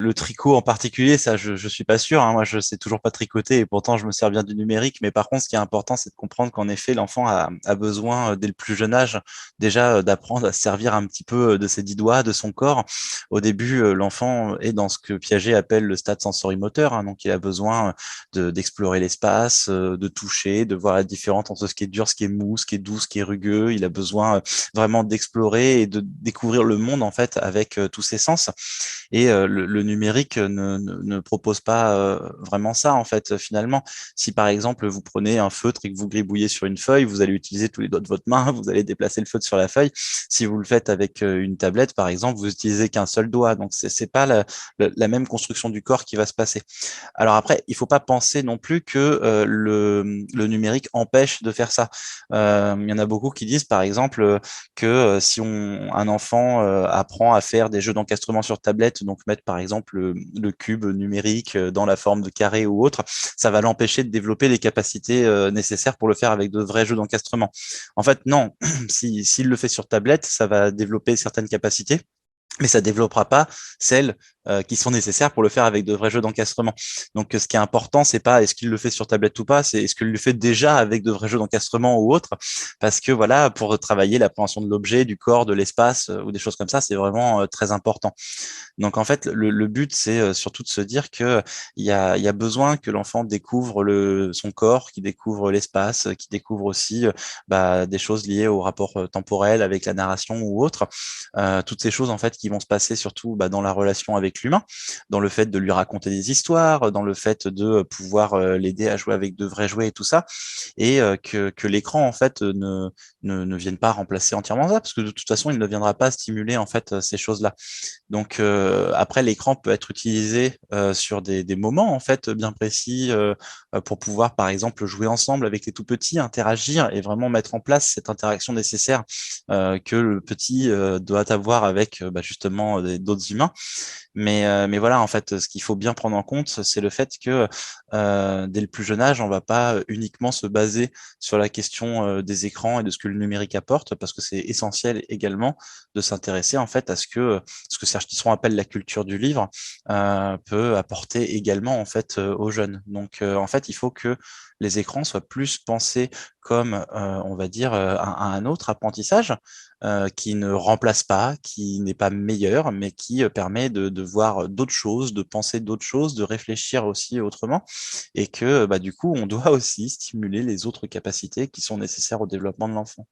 Le tricot en particulier, ça, je suis pas sûr, hein. Moi, je sais toujours pas tricoter et pourtant, je me sers bien du numérique. Mais par contre, ce qui est important, c'est de comprendre qu'en effet, l'enfant a besoin, dès le plus jeune âge, déjà, d'apprendre à se servir un petit peu de ses 10 doigts, de son corps. Au début, l'enfant est dans ce que Piaget appelle le stade sensori-moteur, hein. Donc, il a besoin d'explorer l'espace, de toucher, de voir la différence entre ce qui est dur, ce qui est mou, ce qui est doux, ce qui est rugueux. Il a besoin vraiment d'explorer et de découvrir le monde, en fait, avec tous ses sens. Et le numérique ne propose pas vraiment ça, en fait, finalement. Si par exemple, vous prenez un feutre et que vous gribouillez sur une feuille, vous allez utiliser tous les doigts de votre main, vous allez déplacer le feutre sur la feuille. Si vous le faites avec une tablette, par exemple, vous utilisez qu'un seul doigt. Donc, c'est pas la même construction du corps qui va se passer. Alors après, il faut pas penser non plus que le numérique empêche de faire ça. Il y en a beaucoup qui disent, par exemple, que si un enfant apprend à faire des jeux d'encastrement sur tablette, donc mettre par exemple le cube numérique dans la forme de carré ou autre, ça va l'empêcher de développer les capacités nécessaires pour le faire avec de vrais jeux d'encastrement. En fait, non, s'il le fait sur tablette, ça va développer certaines capacités, mais ça développera pas celles qui sont nécessaires pour le faire avec de vrais jeux d'encastrement. Donc, ce qui est important, c'est pas est-ce qu'il le fait sur tablette ou pas, c'est est-ce qu'il le fait déjà avec de vrais jeux d'encastrement ou autre, parce que voilà, pour travailler l'appréhension de l'objet, du corps, de l'espace ou des choses comme ça, c'est vraiment très important. Donc en fait, le but, c'est surtout de se dire que il y a besoin que l'enfant découvre son corps, qu'il découvre l'espace, qu'il découvre aussi des choses liées au rapport temporel avec la narration ou autre. Toutes ces choses en fait qui vont se passer surtout dans la relation avec l'humain, dans le fait de lui raconter des histoires, dans le fait de pouvoir l'aider à jouer avec de vrais jouets et tout ça, et que l'écran en fait ne vienne pas remplacer entièrement ça, parce que de toute façon, il ne viendra pas stimuler en fait ces choses-là. Donc après, l'écran peut être utilisé sur des moments en fait bien précis pour pouvoir, par exemple, jouer ensemble avec les tout petits, interagir et vraiment mettre en place cette interaction nécessaire que le petit doit avoir avec justement d'autres humains. Mais voilà, en fait, ce qu'il faut bien prendre en compte, c'est le fait que dès le plus jeune âge, on va pas uniquement se baser sur la question des écrans et de ce que le numérique apporte, parce que c'est essentiel également de s'intéresser en fait à ce que Serge Tisseron appelle la culture du livre peut apporter également en fait aux jeunes. Donc en fait, il faut que les écrans soient plus pensés comme, on va dire, un autre apprentissage qui ne remplace pas, qui n'est pas meilleur, mais qui permet de voir d'autres choses, de penser d'autres choses, de réfléchir aussi autrement, et que du coup, on doit aussi stimuler les autres capacités qui sont nécessaires au développement de l'enfant.